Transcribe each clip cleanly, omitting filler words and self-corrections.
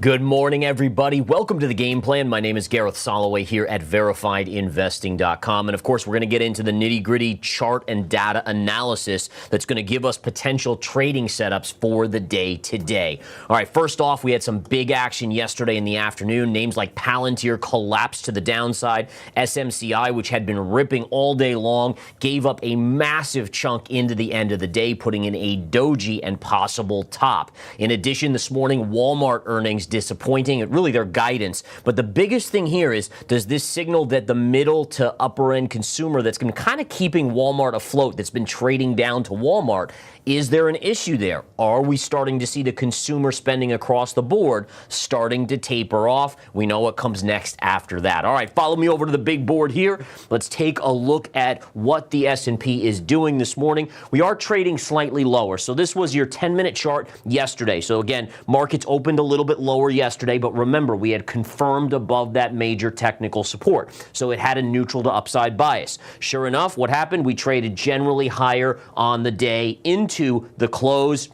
Good morning, everybody. Welcome to the Game Plan. My name is Gareth Soloway here at VerifiedInvesting.com. And of course, we're going to get into the nitty-gritty chart and data analysis that's going to give us potential trading setups for the day today. All right, first off, we had some big action yesterday in the afternoon. Names like Palantir collapsed to the downside. SMCI, which had been ripping all day long, gave up a massive chunk into the end of the day, putting in a doji and possible top. In addition, this morning, Walmart earnings disappointing, really their guidance. But the biggest thing here is, does this signal that the middle to upper end consumer that's been kind of keeping Walmart afloat, that's been trading down to Walmart, is there an issue there? Are we starting to see the consumer spending across the board starting to taper off? We know what comes next after that. All right, follow me over to the big board here. Let's take a look at what the S&P is doing this morning. We are trading slightly lower. So this was your 10-minute chart yesterday. So again, markets opened a little bit lower yesterday, but remember, we had confirmed above that major technical support. So it had a neutral to upside bias. Sure enough, what happened? We traded generally higher on the day into the close.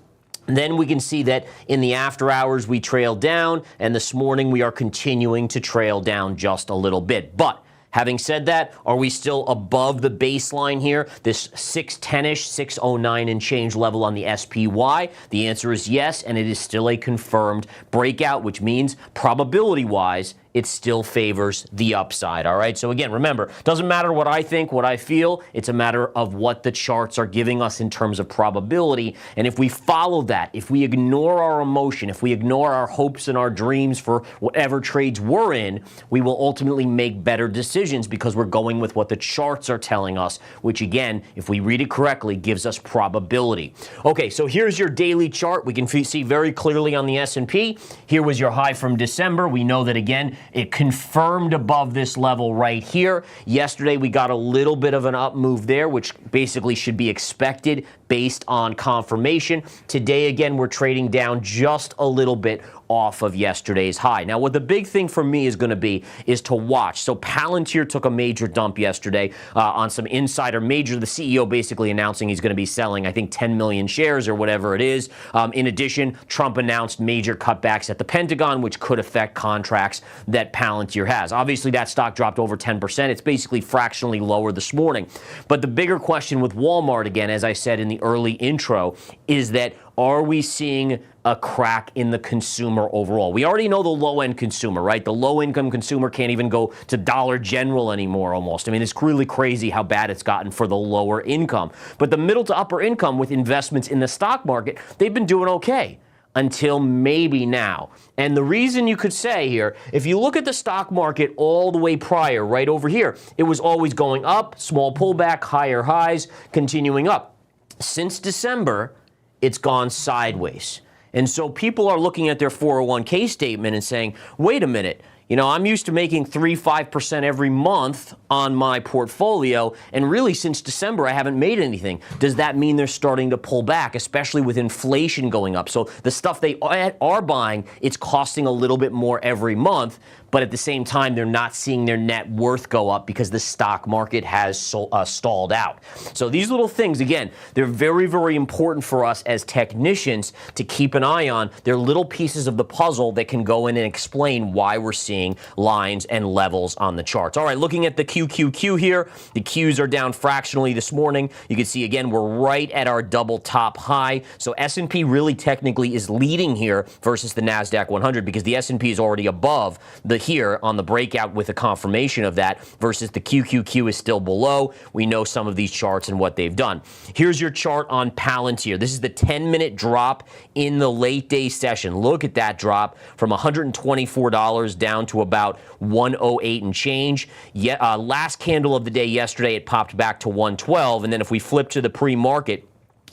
Then we can see that in the after hours, we trailed down, and this morning we are continuing to trail down just a little bit. But having said that, are we still above the baseline here, this 610-ish, 609 and change level on the SPY? The answer is yes, and it is still a confirmed breakout, which means probability-wise, it still favors the upside, all right? So again, remember, doesn't matter what I think, what I feel, it's a matter of what the charts are giving us in terms of probability. And if we follow that, if we ignore our emotion, if we ignore our hopes and our dreams for whatever trades we're in, we will ultimately make better decisions because we're going with what the charts are telling us, which again, if we read it correctly, gives us probability. Okay, so here's your daily chart. We can see very clearly on the S&P. Here was your high from December. We know that again, it confirmed above this level right here. Yesterday, we got a little bit of an up move there, which basically should be expected based on confirmation. Today, again, we're trading down just a little bit off of yesterday's high. Now, what the big thing for me is going to be is to watch. So Palantir took a major dump yesterday on some insider major. The CEO basically announcing he's going to be selling, I think, 10 million shares or whatever it is. In addition, Trump announced major cutbacks at the Pentagon, which could affect contracts that Palantir has. Obviously, that stock dropped over 10%. It's basically fractionally lower this morning. But the bigger question with Walmart, again, as I said in the early intro, is that are we seeing a crack in the consumer overall? We already know the low-end consumer, right? The low-income consumer can't even go to Dollar General anymore almost. I mean, it's really crazy how bad it's gotten for the lower income. But the middle to upper income with investments in the stock market, they've been doing okay until maybe now. And the reason you could say here, if you look at the stock market all the way prior, right over here, it was always going up, small pullback, higher highs, continuing up. Since December, it's gone sideways. And so people are looking at their 401k statement and saying, wait a minute, you know, I'm used to making 3-5% every month on my portfolio, and really since December I haven't made anything. Does that mean they're starting to pull back, especially with inflation going up? So the stuff they are buying, it's costing a little bit more every month, but at the same time, they're not seeing their net worth go up because the stock market has stalled out. So these little things, again, they're very, very important for us as technicians to keep an eye on. They're little pieces of the puzzle that can go in and explain why we're seeing lines and levels on the charts. All right, looking at the QQQ here, the Qs are down fractionally this morning. You can see, again, we're right at our double top high. So S&P really technically is leading here versus the NASDAQ 100 because the S&P is already above the here on the breakout with a confirmation of that versus the QQQ is still below. We know some of these charts and what they've done. Here's your chart on Palantir. This is the 10-minute drop in the late day session. Look at that drop from $124 down to about 108 and change. Last candle of the day yesterday, it popped back to 112. And then if we flip to the pre-market,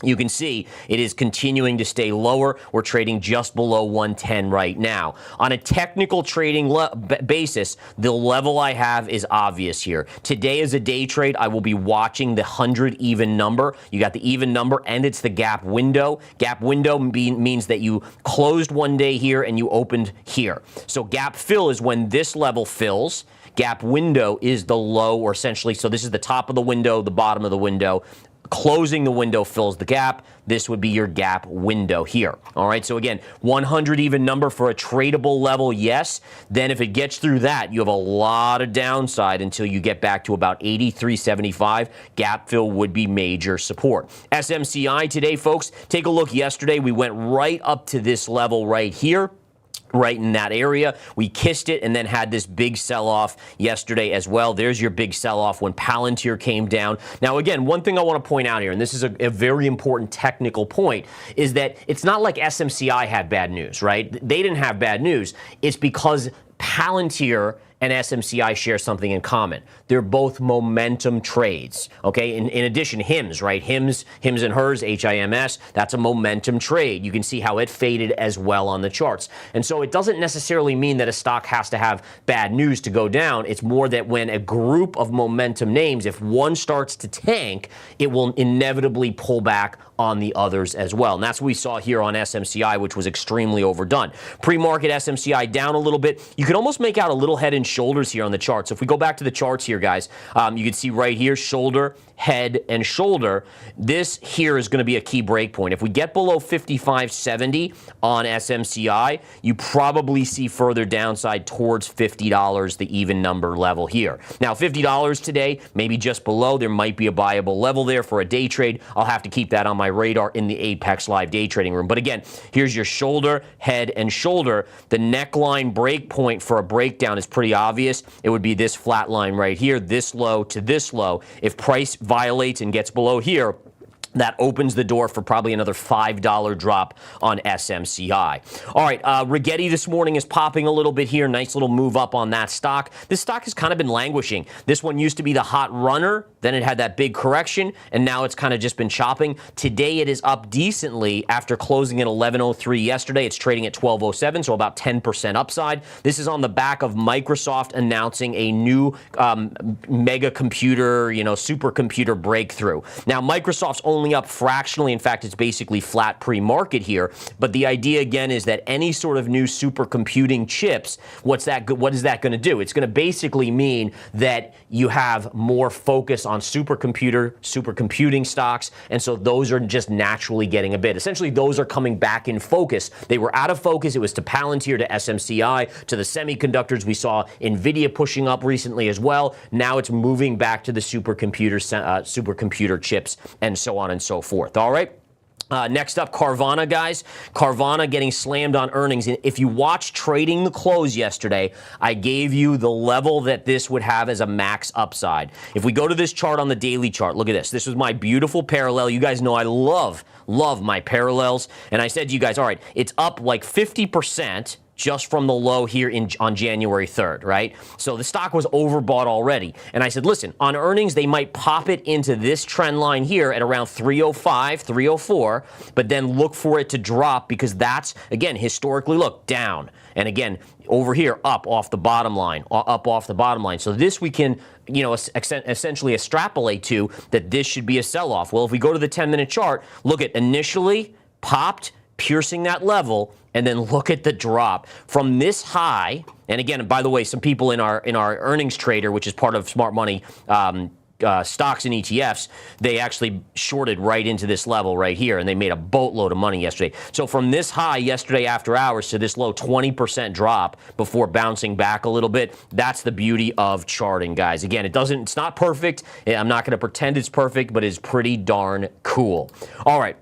you can see it is continuing to stay lower. We're trading just below 110 right now. On a technical trading basis, the level I have is obvious here. Today is a day trade. I will be watching the 100 even number. You got the even number, and it's the gap window. Gap window means that you closed one day here and you opened here. So gap fill is when this level fills. Gap window is the low, or essentially, so this is the top of the window, the bottom of the window. Closing the window fills the gap. This would be your gap window here. All right, so again, 100 even number for a tradable level, yes. Then if it gets through that, you have a lot of downside until you get back to about 83.75. Gap fill would be major support. SMCI today, folks, take a look. Yesterday, we went right up to this level right here. Right in that area. We kissed it and then had this big sell-off yesterday as well. There's your big sell-off when Palantir came down. Now, again, one thing I want to point out here, and this is a very important technical point, is that it's not like SMCI had bad news, right? They didn't have bad news. It's because Palantir and SMCI share something in common. They're both momentum trades, okay? In addition, HIMS, right? HIMS and HERS, HIMS, that's a momentum trade. You can see how it faded as well on the charts. And so it doesn't necessarily mean that a stock has to have bad news to go down. It's more that when a group of momentum names, if one starts to tank, it will inevitably pull back on the others as well. And that's what we saw here on SMCI, which was extremely overdone. Pre-market SMCI down a little bit. You can almost make out a little head and shoulders here on the chart. So if we go back to the charts here, guys, you can see right here, shoulder, head, and shoulder. This here is going to be a key break point. If we get below 55.70 on SMCI, you probably see further downside towards $50, the even number level here. Now, $50 today, maybe just below. There might be a buyable level there for a day trade. I'll have to keep that on my radar in the Apex Live day trading room. But again, here's your shoulder, head, and shoulder. The neckline break point for a breakdown is pretty obvious. It would be this flat line right here, this low to this low. If price violates and gets below here, that opens the door for probably another $5 drop on SMCI. All right, Rigetti this morning is popping a little bit here. Nice little move up on that stock. This stock has kind of been languishing. This one used to be the hot runner. Then it had that big correction, and now it's kind of just been chopping. Today it is up decently after closing at 11.03 yesterday. It's trading at 12.07, so about 10% upside. This is on the back of Microsoft announcing a new mega computer, supercomputer breakthrough. Now, Microsoft's only up fractionally. In fact, it's basically flat pre-market here. But the idea, again, is that any sort of new supercomputing chips, what is that going to do? It's going to basically mean that you have more focus on supercomputing stocks, and so those are just naturally getting a bid. Essentially, those are coming back in focus. They were out of focus. It was to Palantir, to SMCI, to the semiconductors. We saw NVIDIA pushing up recently as well. Now it's moving back to the supercomputer chips and so on and so forth. All right. Next up, Carvana, guys. Carvana getting slammed on earnings. And if you watched Trading the Close yesterday, I gave you the level that this would have as a max upside. If we go to this chart on the daily chart, look at this. This was my beautiful parallel. You guys know I love my parallels. And I said to you guys, all right, it's up like 50%. Just from the low here on January 3rd, right? So the stock was overbought already. And I said, listen, on earnings, they might pop it into this trend line here at around 305, 304, but then look for it to drop because that's, again, historically, look, down. And again, over here, up off the bottom line, up off the bottom line. So this we can, essentially extrapolate to that this should be a sell-off. Well, if we go to the 10-minute chart, look at initially popped, piercing that level, and then look at the drop from this high. And again, by the way, some people in our earnings trader, which is part of Smart Money stocks and ETFs, they actually shorted right into this level right here, and they made a boatload of money yesterday. So from this high yesterday after hours to this low 20% drop before bouncing back a little bit, that's the beauty of charting, guys. Again, it's not perfect. I'm not going to pretend it's perfect, but it's pretty darn cool. All right.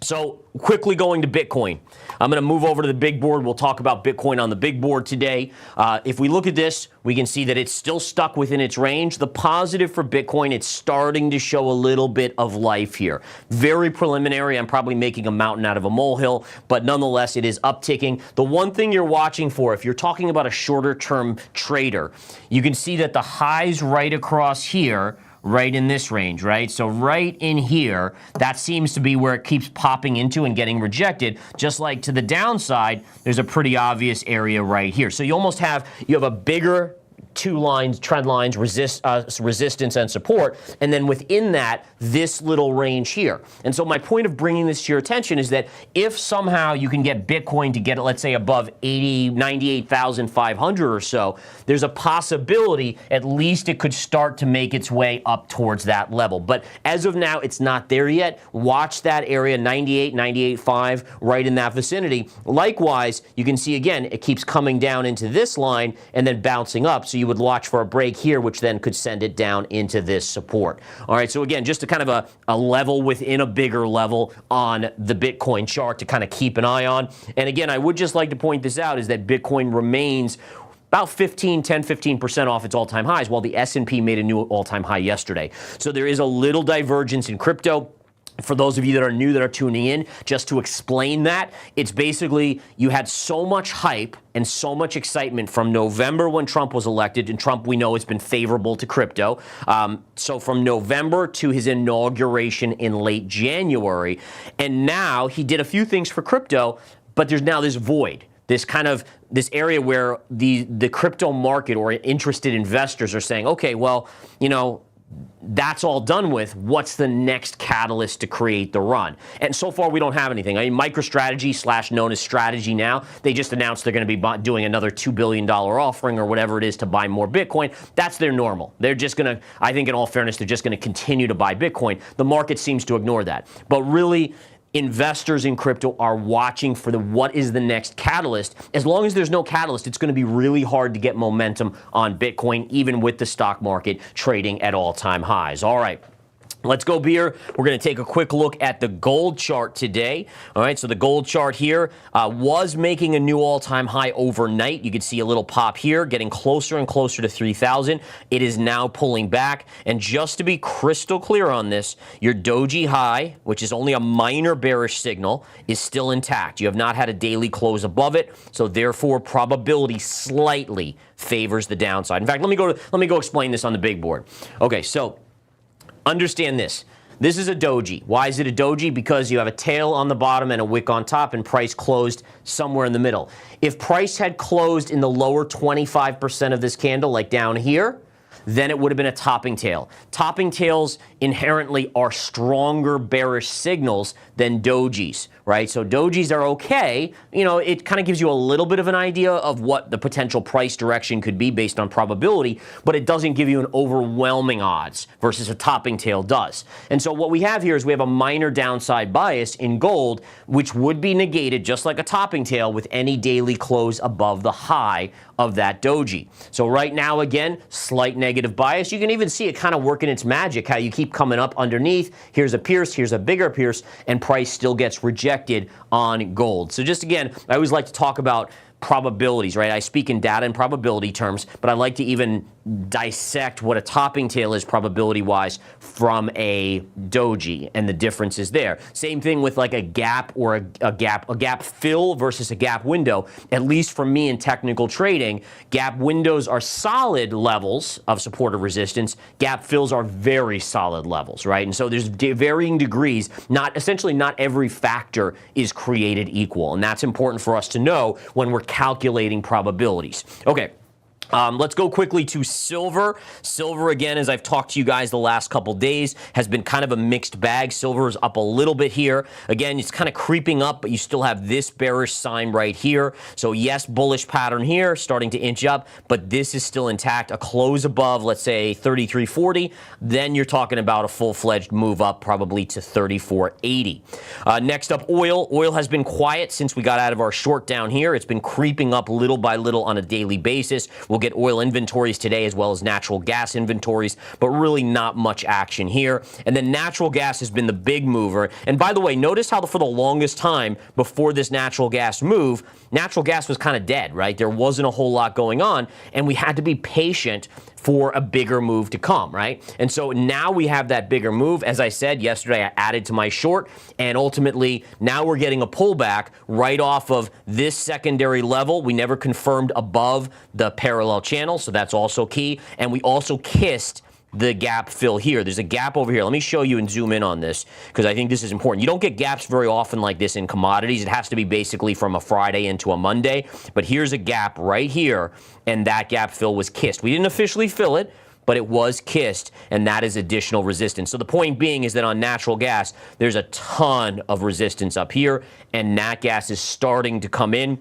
So quickly going to Bitcoin. I'm going to move over to the big board. We'll talk about Bitcoin on the big board today. If we look at this, we can see that it's still stuck within its range. The positive for Bitcoin, it's starting to show a little bit of life here. Very preliminary. I'm probably making a mountain out of a molehill, but nonetheless, it is upticking. The one thing you're watching for, if you're talking about a shorter term trader, you can see that the highs right across here, right in this range, right? So right in here, that seems to be where it keeps popping into and getting rejected. Just like to the downside, there's a pretty obvious area right here. So you have a bigger two lines, trend lines, resistance and support, and then within that, this little range here. And so my point of bringing this to your attention is that if somehow you can get Bitcoin to get it, let's say above 98,500 or so, there's a possibility at least it could start to make its way up towards that level. But as of now, it's not there yet. Watch that area, 98, 98.5, right in that vicinity. Likewise, you can see again, it keeps coming down into this line and then bouncing up. So you would watch for a break here, which then could send it down into this support. All right, so again, just a kind of a level within a bigger level on the Bitcoin chart to kind of keep an eye on. And again, I would just like to point this out is that Bitcoin remains about 15% off its all-time highs, while the S&P made a new all-time high yesterday. So there is a little divergence in crypto. For those of you that are new that are tuning in, just to explain that, it's basically you had so much hype and so much excitement from November when Trump was elected, and Trump, we know, has been favorable to crypto. So from November to his inauguration in late January, and now he did a few things for crypto, but there's now this void. This area where the crypto market or interested investors are saying, okay, well, you know, that's all done with. What's the next catalyst to create the run? And so far, we don't have anything. I mean, MicroStrategy / known as Strategy now, they just announced they're going to be doing another $2 billion offering or whatever it is to buy more Bitcoin. That's their normal. They're just going to, I think in all fairness, they're just going to continue to buy Bitcoin. The market seems to ignore that. But really, investors in crypto are watching for what is the next catalyst. As long as there's no catalyst, it's going to be really hard to get momentum on Bitcoin, even with the stock market trading at all-time highs. All right. Let's go beer. We're going to take a quick look at the gold chart today. All right, so the gold chart here was making a new all-time high overnight. You can see a little pop here, getting closer and closer to 3,000. It is now pulling back. And just to be crystal clear on this, your doji high, which is only a minor bearish signal, is still intact. You have not had a daily close above it, so therefore probability slightly favors the downside. In fact, let me go explain this on the big board. Okay, so understand this. This is a doji. Why is it a doji? Because you have a tail on the bottom and a wick on top, and price closed somewhere in the middle. If price had closed in the lower 25% of this candle, like down here, then it would have been a topping tail. Topping tails inherently are stronger bearish signals than dojis, right? So dojis are okay. You know, it kind of gives you a little bit of an idea of what the potential price direction could be based on probability, but it doesn't give you an overwhelming odds versus a topping tail does. And so what we have here is we have a minor downside bias in gold, which would be negated just like a topping tail with any daily close above the high of that doji. So right now, again, slight negative bias. You can even see it kind of working its magic, how you keep coming up underneath. Here's a pierce, here's a bigger pierce, and price still gets rejected on gold. So just again, I always like to talk about probabilities, right? I speak in data and probability terms, but I like to even dissect what a topping tail is probability-wise from a doji, and the difference is there. Same thing with like a gap or a gap fill versus a gap window. At least for me in technical trading, gap windows are solid levels of support or resistance. Gap fills are very solid levels, right? And so there's varying degrees. Essentially not every factor is created equal, and that's important for us to know when we're calculating probabilities. Okay. Let's go quickly to silver. Silver, again, as I've talked to you guys the last couple days, has been kind of a mixed bag. Silver is up a little bit here. Again, it's kind of creeping up, but you still have this bearish sign right here. So yes, bullish pattern here, starting to inch up, but this is still intact. A close above, let's say 33.40, then you're talking about a full-fledged move up probably to 34.80. Next up, oil. Oil has been quiet since we got out of our short down here. It's been creeping up little by little on a daily basis. We'll get oil inventories today as well as natural gas inventories, but really not much action here. And then natural gas has been the big mover. And by the way, notice how for the longest time before this natural gas move, natural gas was kind of dead, right? There wasn't a whole lot going on, and we had to be patient for a bigger move to come, right? And so now we have that bigger move. As I said yesterday, I added to my short, and ultimately now we're getting a pullback right off of this secondary level. We never confirmed above the parallel channel, so that's also key. And we also kissed the gap fill here. There's a gap over here. Let me show you and zoom in on this because I think this is important. You don't get gaps very often like this in commodities. It has to be basically from a Friday into a Monday. But here's a gap right here, and that gap fill was kissed. We didn't officially fill it, but it was kissed, and that is additional resistance. So the point being is that on natural gas, there's a ton of resistance up here, and nat gas is starting to come in.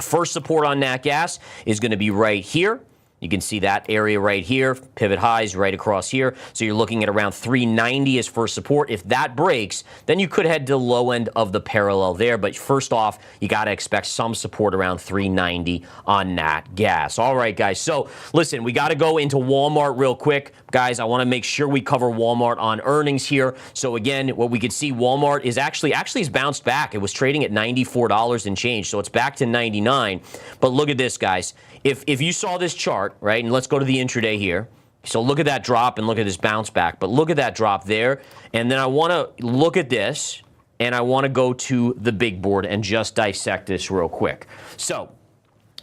First support on nat gas is going to be right here. You can see that area right here, pivot highs right across here. So you're looking at around 390 as first support. If that breaks, then you could head to the low end of the parallel there. But first off, you got to expect some support around 390 on nat gas. All right, guys. So listen, we got to go into Walmart real quick. Guys, I want to make sure we cover Walmart on earnings here. So again, what we could see, Walmart is actually has bounced back. It was trading at $94 and change. So it's back to 99. But look at this, guys. If you saw this chart, right, and let's go to the intraday here. So look at that drop and look at this bounce back. But look at that drop there. And then I want to look at this, and I want to go to the big board and just dissect this real quick. So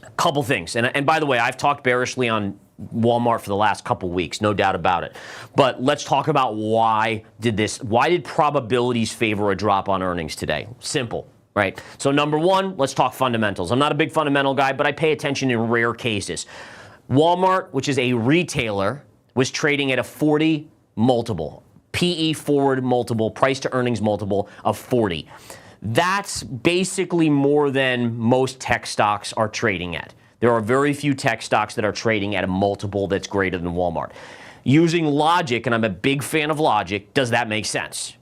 a couple things. And by the way, I've talked bearishly on Walmart for the last couple weeks, no doubt about it. But let's talk about why did probabilities favor a drop on earnings today? Simple. Right. So number one, let's talk fundamentals. I'm not a big fundamental guy, but I pay attention in rare cases. Walmart, which is a retailer, was trading at a 40 multiple, PE forward multiple, price to earnings multiple of 40. That's basically more than most tech stocks are trading at. There are very few tech stocks that are trading at a multiple that's greater than Walmart. Using logic, and I'm a big fan of logic, does that make sense?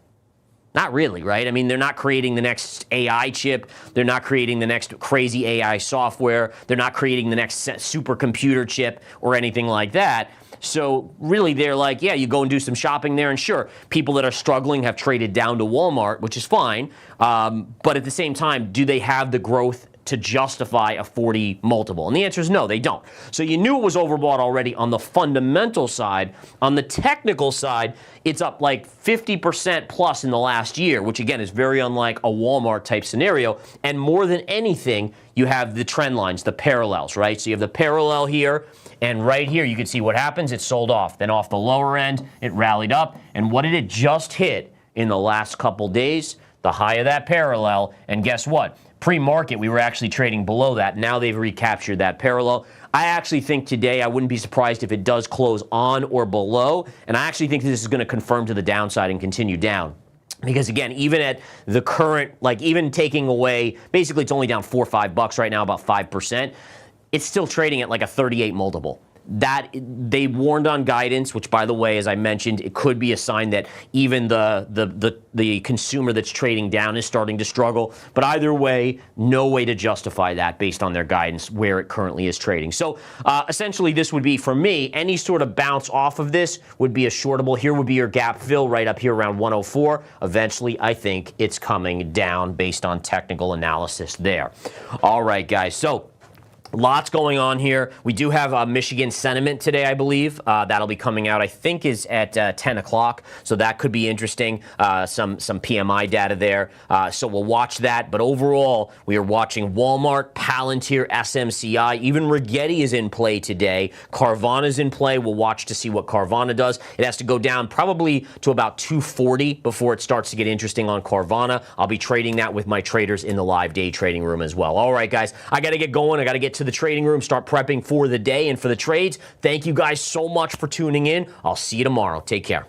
Not really, right? I mean, they're not creating the next AI chip. They're not creating the next crazy AI software. They're not creating the next supercomputer chip or anything like that. So really, they're like, yeah, you go and do some shopping there, and sure, people that are struggling have traded down to Walmart, which is fine. But at the same time, do they have the growth to justify a 40 multiple? And the answer is no, they don't. So you knew it was overbought already on the fundamental side. On the technical side, it's up like 50% plus in the last year, which again is very unlike a Walmart type scenario. And more than anything, you have the trend lines, the parallels, right? So you have the parallel here, and right here you can see what happens. It sold off. Then off the lower end, it rallied up. And what did it just hit in the last couple days? The high of that parallel. And guess what? Pre-market, we were actually trading below that. Now they've recaptured that parallel. I actually think today, I wouldn't be surprised if it does close on or below. And I actually think this is going to confirm to the downside and continue down. Because again, even at the current, like even taking away, basically it's only down $4 or $5 right now, about 5%. It's still trading at like a 38 multiple. That they warned on guidance, which by the way, as I mentioned, it could be a sign that even the consumer that's trading down is starting to struggle. But either way, no way to justify that based on their guidance where it currently is trading. So essentially, this would be for me, any sort of bounce off of this would be a shortable. Here would be your gap fill right up here around 104. Eventually, I think it's coming down based on technical analysis there. All right, guys. So lots going on here. We do have Michigan sentiment today, I believe. That'll be coming out, I think, is at 10 o'clock. So that could be interesting. Some PMI data there. So we'll watch that. But overall, we are watching Walmart, Palantir, SMCI. Even Rigetti is in play today. Carvana is in play. We'll watch to see what Carvana does. It has to go down probably to about 240 before it starts to get interesting on Carvana. I'll be trading that with my traders in the live day trading room as well. All right, guys. I got to get going. I got to get to the trading room, start prepping for the day and for the trades. Thank you guys so much for tuning in. I'll see you tomorrow. Take care.